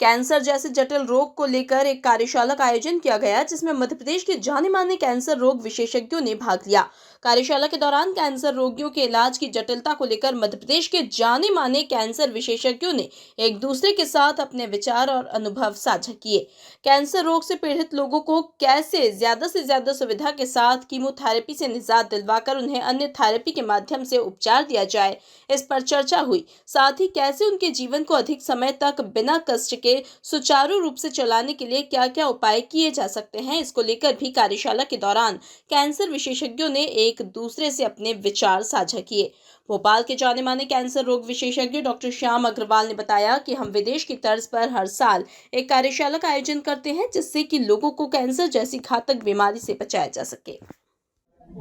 Cancer जैसे जटिल रोग को लेकर एक कार्यशाला का आयोजन किया गया, जिसमें मध्य प्रदेश के जाने माने कैंसर रोग विशेषज्ञों ने भाग लिया। कार्यशाला के दौरान कैंसर रोगियों के इलाज की जटिलता को लेकर मध्य प्रदेश के जाने माने कैंसर विशेषज्ञों ने एक दूसरे के साथ अपने विचार और अनुभव साझा किए। कैंसर रोग से पीड़ित लोगों को कैसे ज्यादा से ज्यादा सुविधा के साथ कीमोथेरेपी से निजात दिलवाकर उन्हें अन्य थेरेपी के माध्यम से उपचार दिया जाए, इस पर चर्चा हुई। साथ ही कैसे उनके जीवन को अधिक समय तक बिना कष्ट के सुचारू रूप से चलाने के लिए क्या-क्या उपाय किए जा सकते हैं, इसको लेकर भी कार्यशाला के दौरान कैंसर विशेषज्ञों ने एक दूसरे से अपने विचार साझा किए। भोपाल के जाने माने कैंसर रोग विशेषज्ञ डॉक्टर श्याम अग्रवाल ने बताया कि हम विदेश की तर्ज पर हर साल एक कार्यशाला का आयोजन करते हैं, जिससे कि लोगों को कैंसर जैसी घातक बीमारी से बचाया जा सके।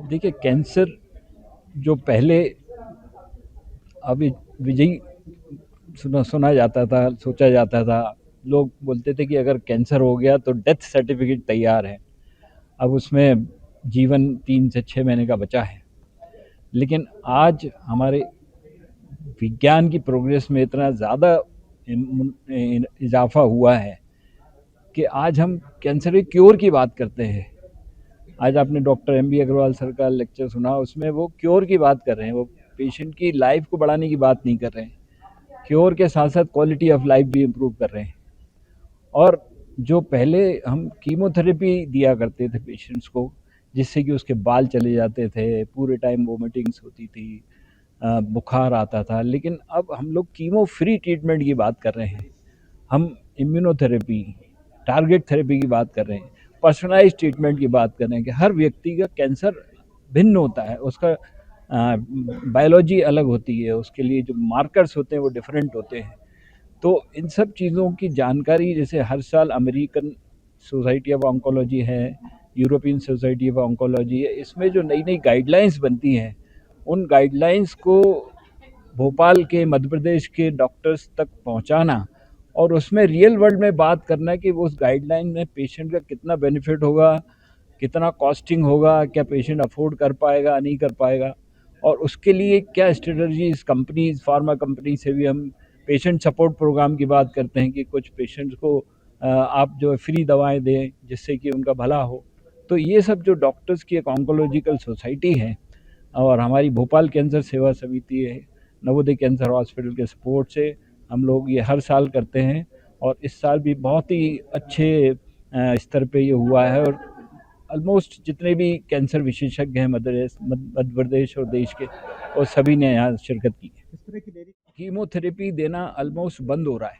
देखिए, कैंसर जो पहले अभी विजयी सुना जाता था, सोचा जाता था, लोग बोलते थे कि अगर कैंसर हो गया तो डेथ सर्टिफिकेट तैयार है, अब उसमें जीवन 3 से 6 महीने का बचा है। लेकिन आज हमारे विज्ञान की प्रोग्रेस में इतना ज़्यादा इजाफा हुआ है कि आज हम कैंसर के क्योर की बात करते हैं। आज आपने डॉक्टर MB अग्रवाल सर का लेक्चर सुना, उसमें वो क्योर की बात कर रहे हैं, वो पेशेंट की लाइफ को बढ़ाने की बात नहीं कर रहे हैं, क्योर के साथ साथ क्वालिटी ऑफ लाइफ भी इम्प्रूव कर रहे हैं। और जो पहले हम कीमोथेरेपी दिया करते थे पेशेंट्स को, जिससे कि उसके बाल चले जाते थे, पूरे टाइम वोमिटिंग्स होती थी, बुखार आता था, लेकिन अब हम लोग कीमो फ्री ट्रीटमेंट की बात कर रहे हैं, हम इम्यूनोथेरेपी, टारगेट थेरेपी की बात कर रहे हैं, पर्सनलाइज ट्रीटमेंट की बात कर रहे हैं कि हर व्यक्ति का कैंसर भिन्न होता है, उसका बायोलॉजी अलग होती है, उसके लिए जो मार्कर्स होते हैं वो डिफरेंट होते हैं। तो इन सब चीज़ों की जानकारी, जैसे हर साल अमेरिकन सोसाइटी ऑफ ऑन्कोलॉजी है, यूरोपियन सोसाइटी ऑफ ऑन्कोलॉजी है, इसमें जो नई नई गाइडलाइंस बनती हैं, उन गाइडलाइंस को भोपाल के, मध्य प्रदेश के डॉक्टर्स तक पहुंचाना और उसमें रियल वर्ल्ड में बात करना कि वो उस गाइडलाइन में पेशेंट का कितना बेनिफिट होगा, कितना कॉस्टिंग होगा, क्या पेशेंट अफोर्ड कर पाएगा, नहीं कर पाएगा, और उसके लिए क्या स्ट्रेटजीज कंपनीज, फार्मा कंपनी से भी हम पेशेंट सपोर्ट प्रोग्राम की बात करते हैं कि कुछ पेशेंट्स को आप जो है फ्री दवाएं दें जिससे कि उनका भला हो। तो ये सब जो डॉक्टर्स की एक ऑन्कोलॉजिकल सोसाइटी है और हमारी भोपाल कैंसर सेवा समिति है, नवोदय कैंसर हॉस्पिटल के सपोर्ट से हम लोग ये हर साल करते हैं, और इस साल भी बहुत ही अच्छे स्तर पे ये हुआ है, और ऑलमोस्ट जितने भी कैंसर विशेषज्ञ हैं मध्य प्रदेश और देश के, और सभी ने यहाँ शिरकत की है। कीमोथेरेपी देना ऑलमोस्ट बंद हो रहा है।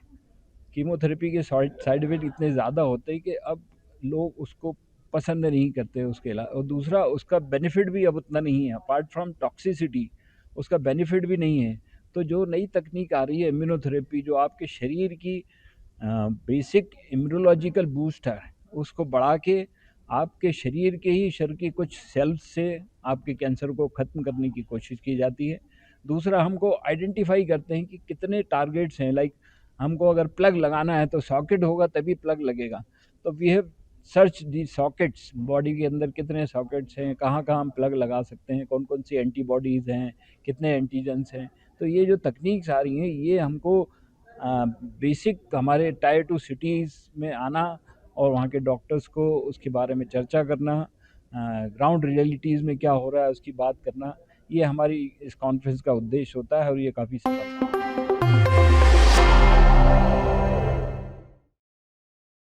कीमोथेरेपी के साइड इफेक्ट इतने ज़्यादा होते हैं कि अब लोग उसको पसंद नहीं करते उसके अलावा, और दूसरा उसका बेनिफिट भी अब उतना नहीं है, अपार्ट फ्रॉम टॉक्सिसिटी उसका बेनिफिट भी नहीं है। तो जो नई तकनीक आ रही है इम्यूनोथेरेपी, जो आपके शरीर की बेसिक इम्यूनोलॉजिकल बूस्ट है उसको बढ़ा के आपके शरीर के ही शरीर की कुछ सेल्स से आपके कैंसर को ख़त्म करने की कोशिश की जाती है। दूसरा, हमको आइडेंटिफाई करते हैं कि कितने टारगेट्स हैं, लाइक हमको अगर प्लग लगाना है तो सॉकेट होगा तभी प्लग लगेगा। तो we have search the sockets, body के अंदर कितने सॉकेट्स हैं, कहाँ कहाँ हम प्लग लगा सकते हैं, कौन कौन सी एंटीबॉडीज़ हैं, कितने एंटीजन्स हैं। तो ये जो तकनीक्स आ रही हैं, ये हमको बेसिक हमारे टायर 2 सिटीज़ में आना और वहाँ के डॉक्टर्स को उसके बारे में चर्चा करना, ग्राउंड रियलिटीज़ में क्या हो रहा है उसकी बात करना, ये हमारी इस कॉन्फ्रेंस का उद्देश्य होता है, और ये काफ़ी सफल है।